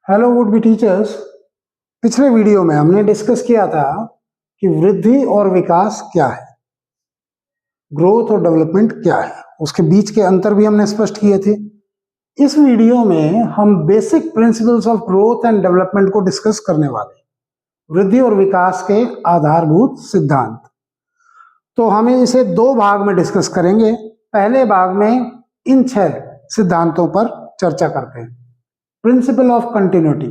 Hello would be teachers. पिछले video में हमने डिस्कस किया था कि वृद्धि और विकास क्या है, ग्रोथ और डेवलपमेंट क्या है, उसके बीच के अंतर भी हमने स्पष्ट किए थे। इस वीडियो में हम basic principles of growth and development को डिस्कस करने वाले हैं, वृद्धि और विकास के आधारभूत सिद्धांत। तो हमें इसे दो भाग में डिस्कस करेंगे। पहले भाग में इन 6 सिद्धांतों पर चर्चा करते हैं। प्रिंसिपल ऑफ कंटिन्यूटी,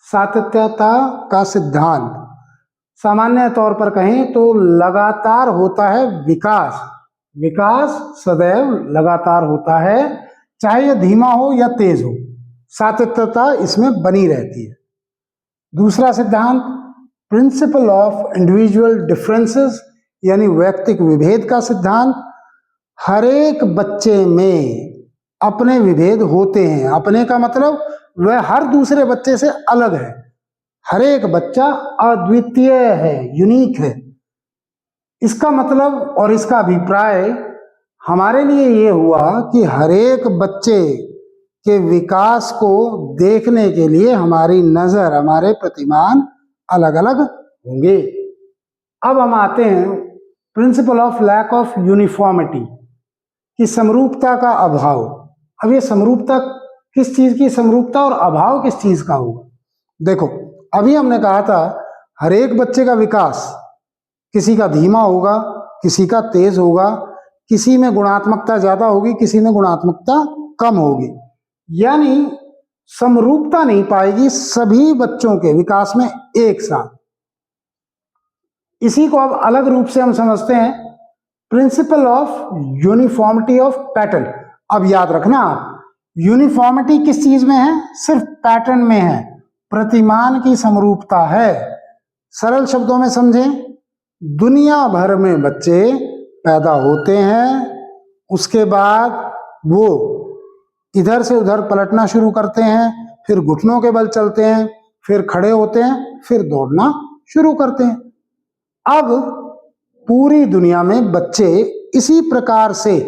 सातत्यता का सिद्धांत। सामान्य तौर पर कहें तो लगातार होता है विकास, विकास सदैव लगातार होता है, चाहे यह धीमा हो या तेज हो, सातत्यता इसमें बनी रहती है। दूसरा सिद्धांत प्रिंसिपल ऑफ इंडिविजुअल डिफरेंसेस, यानी व्यक्तिक विभेद का सिद्धांत। हर एक बच्चे में अपने विभेद होते हैं। अपने का मतलब वह हर दूसरे बच्चे से अलग है। हर एक बच्चा अद्वितीय है, यूनिक है। इसका मतलब और इसका अभिप्राय हमारे लिए ये हुआ कि हर एक बच्चे के विकास को देखने के लिए हमारी नजर, हमारे प्रतिमान अलग अलग होंगे। अब हम आते हैं principle of lack of uniformity, कि समरूपता का अभाव। अब ये समरूपता किस चीज की समरूपता और अभाव किस चीज का होगा? देखो, अभी हमने कहा था हर एक बच्चे का विकास किसी का धीमा होगा, किसी का तेज होगा, किसी में गुणात्मकता ज्यादा होगी, किसी में गुणात्मकता कम होगी, यानी समरूपता नहीं पाएगी सभी बच्चों के विकास में एक साथ। इसी को अब अलग रूप से हम समझते हैं principle of uniformity of pattern. अब याद रखना, यूनिफॉर्मिटी किस चीज में है? सिर्फ पैटर्न में है, प्रतिमान की समरूपता है। सरल शब्दों में समझें, दुनिया भर में बच्चे पैदा होते हैं, उसके बाद वो इधर से उधर पलटना शुरू करते हैं, फिर घुटनों के बल चलते हैं, फिर खड़े होते हैं, फिर दौड़ना शुरू करते हैं। अब पूरी दुनिया में बच्चे इसी प्रकार से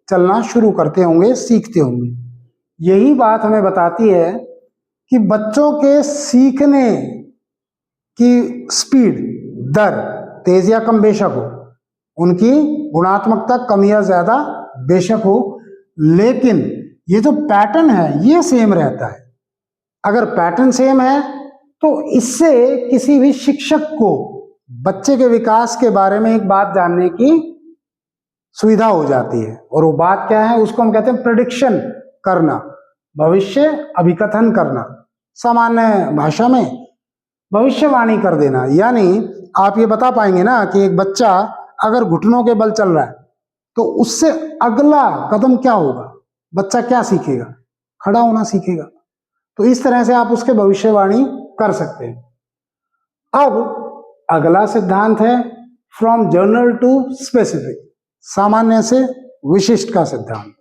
चलना शुरू करते होंगे, सीखते होंगे। यही बात हमें बताती है कि बच्चों के सीखने की स्पीड, दर तेज या कम बेशक हो, उनकी गुणात्मकता कम या ज्यादा बेशक हो, लेकिन ये जो पैटर्न है ये सेम रहता है। अगर पैटर्न सेम है तो इससे किसी भी शिक्षक को बच्चे के विकास के बारे में एक बात जानने की सुविधा हो जाती है। और वो बात क्या है? उसको हम कहते हैं प्रेडिक्शन करना, भविष्य अभिकथन करना, सामान्य भाषा में भविष्यवाणी कर देना। यानी आप ये बता पाएंगे ना कि एक बच्चा अगर घुटनों के बल चल रहा है तो उससे अगला कदम क्या होगा, बच्चा क्या सीखेगा? खड़ा होना सीखेगा। तो इस तरह से आप उसके भविष्यवाणी कर सकते हैं। अब अगला सिद्धांत है फ्रॉम जनरल टू स्पेसिफिक, सामान्य से विशिष्ट का सिद्धांत।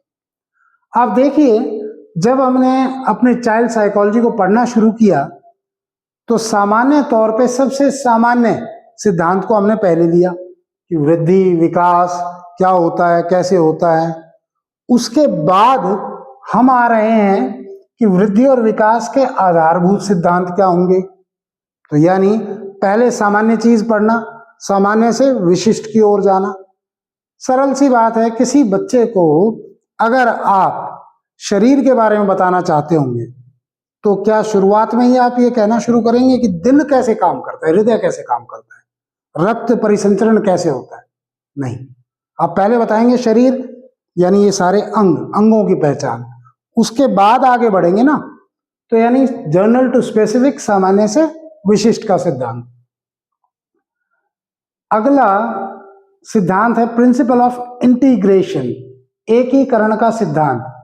आप देखिए, जब हमने अपने चाइल्ड साइकोलॉजी को पढ़ना शुरू किया तो सामान्य तौर पे सबसे सामान्य सिद्धांत को हमने पहले लिया कि वृद्धि विकास क्या होता है, कैसे होता है। उसके बाद हम आ रहे हैं कि वृद्धि और विकास के आधारभूत सिद्धांत क्या होंगे। तो यानी पहले सामान्य चीज पढ़ना, सामान्य से विशिष्ट की ओर जाना। सरल सी बात है, किसी बच्चे को अगर आप शरीर के बारे में बताना चाहते होंगे तो क्या शुरुआत में ही आप ये कहना शुरू करेंगे कि दिल कैसे काम करता है, हृदय कैसे काम करता है, रक्त परिसंचरण कैसे होता है? नहीं, आप पहले बताएंगे शरीर, यानी ये सारे अंगों की पहचान। उसके बाद आगे बढ़ेंगे ना, तो यानी जनरल टू स्पेसिफिक, सामान्य से विशिष्ट का सिद्धांत। अगला सिद्धांत है प्रिंसिपल ऑफ इंटीग्रेशन, एकीकरण का सिद्धांत।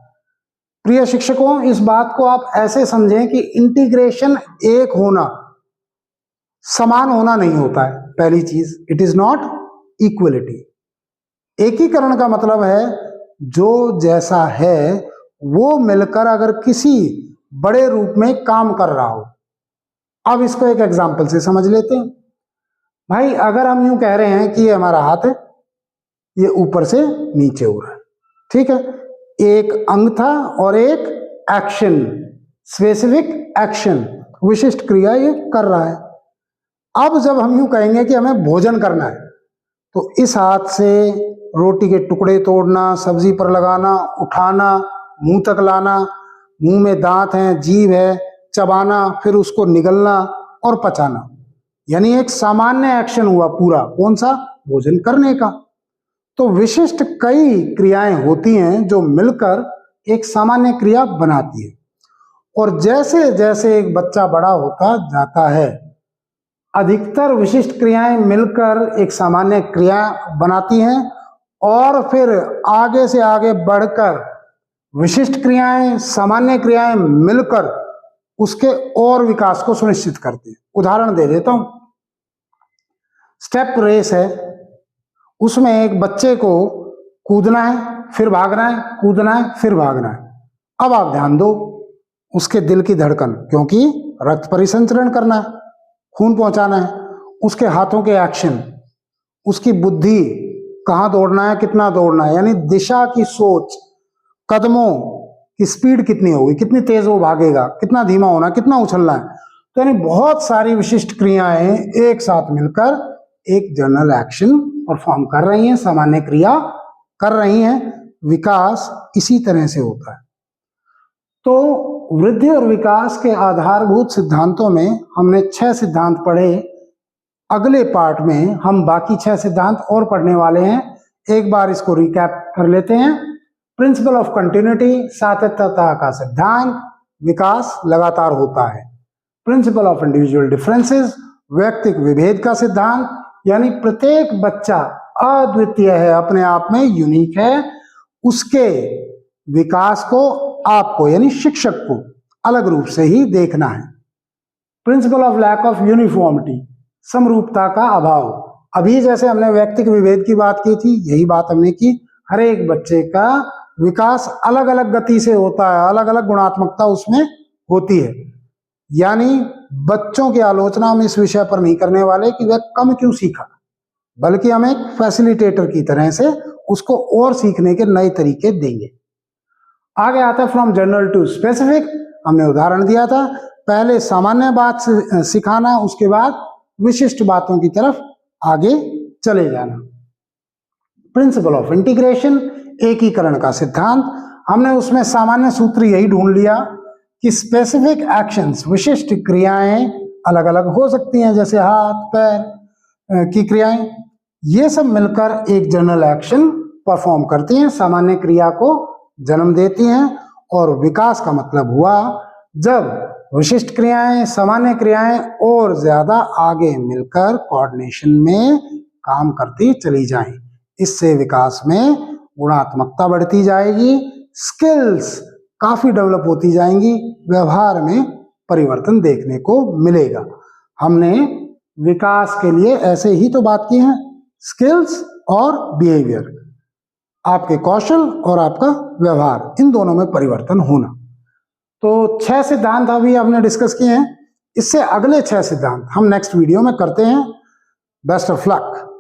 प्रिय शिक्षकों, इस बात को आप ऐसे समझें कि इंटीग्रेशन एक होना, समान होना नहीं होता है। पहली चीज, इट इज नॉट इक्वलिटी। एकीकरण का मतलब है जो जैसा है वो मिलकर अगर किसी बड़े रूप में काम कर रहा हो। अब इसको एक एग्जाम्पल से समझ लेते हैं। भाई, अगर हम यूं कह रहे हैं कि ये हमारा हाथ है, ये ऊपर से नीचे हो रहा है, ठीक है, एक अंग था और एक एक्शन, स्पेसिफिक एक्शन, विशिष्ट क्रिया ये कर रहा है। अब जब हम यूं कहेंगे कि हमें भोजन करना है, तो इस हाथ से रोटी के टुकड़े तोड़ना, सब्जी पर लगाना, उठाना, मुंह तक लाना, मुंह में दांत हैं, जीभ है, चबाना, फिर उसको निगलना और पचाना, यानी एक सामान्य एक्शन हुआ पूरा। कौन सा? भोजन करने का। तो विशिष्ट कई क्रियाएं होती हैं जो मिलकर एक सामान्य क्रिया बनाती है। और जैसे जैसे एक बच्चा बड़ा होता जाता है, अधिकतर विशिष्ट क्रियाएं मिलकर एक सामान्य क्रिया बनाती हैं, और फिर आगे से आगे बढ़कर विशिष्ट क्रियाएं, सामान्य क्रियाएं मिलकर उसके और विकास को सुनिश्चित करती हैं। उदाहरण दे देता हूं। स्टेप रेस है, उसमें एक बच्चे को कूदना है, फिर भागना है, कूदना है, फिर भागना है। अब आप ध्यान दो, उसके दिल की धड़कन, क्योंकि रक्त परिसंचरण करना है, खून पहुंचाना है, उसके हाथों के एक्शन, उसकी बुद्धि, कहां दौड़ना है, कितना दौड़ना है, यानी दिशा की सोच, कदमों की स्पीड कितनी होगी, कितनी तेज वो भागेगा, कितना धीमा होना, कितना उछलना है। तो यानी बहुत सारी विशिष्ट क्रियाएं एक साथ मिलकर एक जनरल एक्शन परफॉर्म कर रही हैं, सामान्य क्रिया कर रही हैं। विकास इसी तरह से होता है। तो वृद्धि और विकास के आधारभूत सिद्धांतों में हमने 6 सिद्धांत पढ़े। अगले पार्ट में हम बाकी 6 सिद्धांत और पढ़ने वाले हैं। एक बार इसको रिकैप कर लेते हैं। प्रिंसिपल ऑफ कंटिन्यूटी, सातत्यता का सिद्धांत, विकास लगातार होता है। प्रिंसिपल ऑफ इंडिविजुअल डिफरेंसेस, व्यक्तिक विभेद का सिद्धांत, यानी प्रत्येक बच्चा अद्वितीय है, अपने आप में यूनिक है, उसके विकास को आपको यानी शिक्षक को अलग रूप से ही देखना है। Principle of lack of uniformity, समरूपता का अभाव। अभी जैसे हमने व्यक्तिक विभेद की बात की थी, यही बात हमने की। हर एक बच्चे का विकास अलग अलग गति से होता है, अलग अलग गुणात्मकता उसमें होती है। यानी बच्चों की आलोचना हम इस विषय पर नहीं करने वाले कि वह कम क्यों सीखा, बल्कि हम एक फैसिलिटेटर की तरह से उसको और सीखने के नए तरीके देंगे। आगे आता है फ्रॉम जनरल टू स्पेसिफिक। हमने उदाहरण दिया था, पहले सामान्य बात सिखाना, उसके बाद विशिष्ट बातों की तरफ आगे चले जाना। प्रिंसिपल ऑफ इंटीग्रेशन, एकीकरण का सिद्धांत। हमने उसमें सामान्य सूत्र यही ढूंढ लिया कि स्पेसिफिक एक्शंस, विशिष्ट क्रियाएं अलग अलग हो सकती हैं, जैसे हाथ पैर की क्रियाएं, ये सब मिलकर एक जनरल एक्शन परफॉर्म करती हैं, सामान्य क्रिया को जन्म देती हैं। और विकास का मतलब हुआ जब विशिष्ट क्रियाएं, सामान्य क्रियाएं और ज्यादा आगे मिलकर कोऑर्डिनेशन में काम करती चली जाएं। इससे विकास में गुणात्मकता बढ़ती जाएगी, स्किल्स काफी डेवलप होती जाएंगी, व्यवहार में परिवर्तन देखने को मिलेगा। हमने विकास के लिए ऐसे ही तो बात की है, स्किल्स और बिहेवियर, आपके कौशल और आपका व्यवहार, इन दोनों में परिवर्तन होना। तो 6 सिद्धांत अभी हमने डिस्कस किए हैं। इससे अगले 6 सिद्धांत हम नेक्स्ट वीडियो में करते हैं। Best of luck.